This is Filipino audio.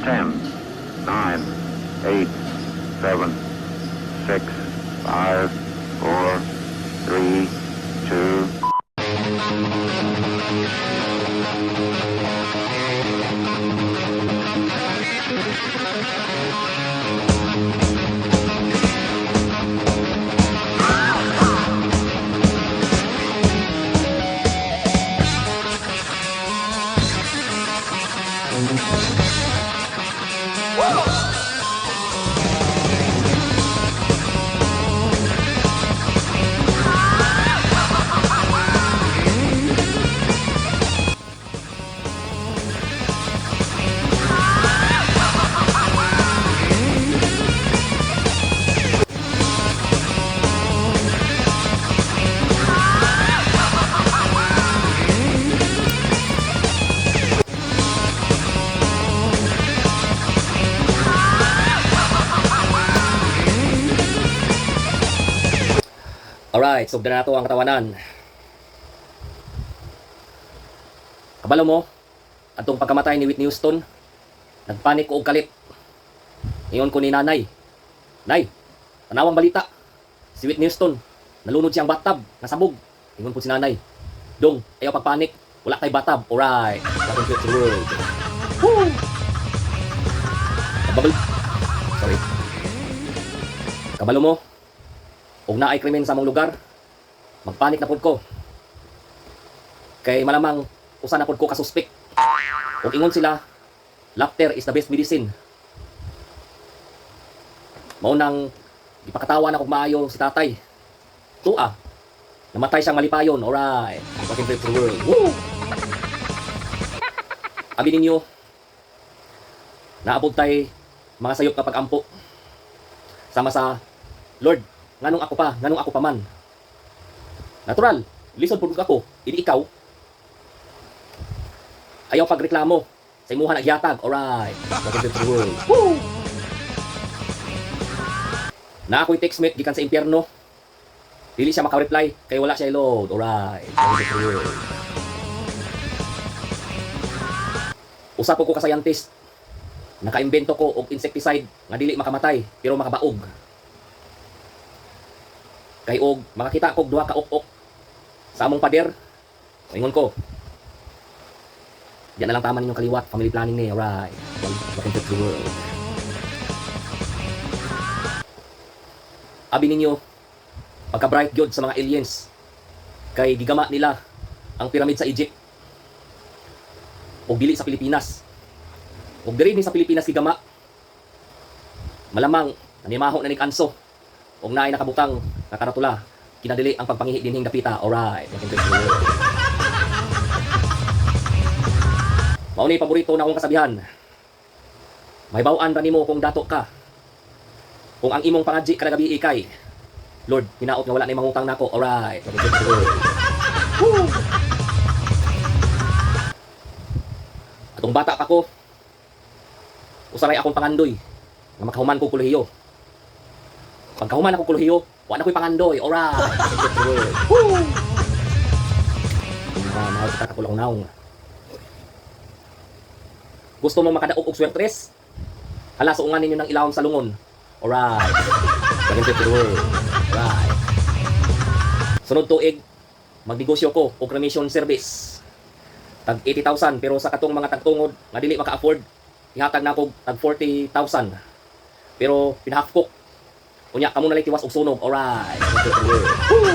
10, 9, 8, 7, 6, 5, 4, 3, 2. Alright, sugdan na nato ang katawanan. Kabalo mo, atong pagkamatay ni Whitney Houston, nagpanik ko og kalit. Ingon ko ni nanay, Nay, tanawang balita. Si Whitney Houston, nalunod siyang bathtub, nasabog. Ingon ko si nanay, Dong, ayaw pagpanik, wala kay bathtub. Alright, welcome to the world. Woo! Sorry. Kabalo mo, kung naay krimen sa among lugar, magpanik na pud ko. Kay malamang usa na pud ko kasuspek. Kung ingon sila, laughter is the best medicine. Mao nang gipakatawan ako maayo si tatay. Tua, namatay siyang malipayon. Alright, welcome to the world. Woo! Abi ninyo, naabot tay mga sayop kapag ampo. Sama sa Lord, nganong ako pa man. Natural, lisod pud ako, idi ikaw. Ayaw pagreklamo, sa imuha nagyatag. Alright, welcome to the world. Woo! Na ako'y textmate gikan sa impyerno. Dili siya maka-reply kay wala siya load. Alright, welcome to the world. Usa po ko ka scientist. Naka-imbento ko og insecticide nga dili makamatay pero makabaog. Kay og makakita kog duha ka ok-ok sa among pader. Ingon ko, diyan na lang tama ninyong kaliwat, family planning ni. Alright, welcome to the world. Abi ninyo, pagka-bright gyud sa mga aliens, kay gigama nila ang piramid sa Egypt og dili sa Pilipinas. Og diri ni sa Pilipinas gigama, malamang nanimaho na ni kanso og naay nakabutang nakaratula, kinadili ang pagpangihi dinhing dapita. Alright, welcome to the world. Mao ni paborito na akong kasabihan. Mahibaw-an ra nimo kung dato ka. Kung ang imong pangadji kada gabi ikay, Lord, hinaot nga wala na mangutang nako. Alright, welcome to the world. Woo! Atong bata pa ko, usaray akong pangandoy nga makahuman ko kolehiyo. Pagkahuman ako kolehiyo, wala ko'y pangandoy. Alright, welcome to the world. Woo! Mahal kita kakulang naong. Gusto mong makadaog og swertres? Hala, suungan ninyo ng ilawom sa lungon. Alright, welcome to the world. Alright. Sunod tuig, magnegosyo ko og cremation service. Tag 80,000 pero sa katong mga tagtungod nga dili maka-afford, ihatag na ko tag 40,000. Pero pinahakok. Unya kamo na lang tiwas og sunog. Alright, welcome to the world. Woo!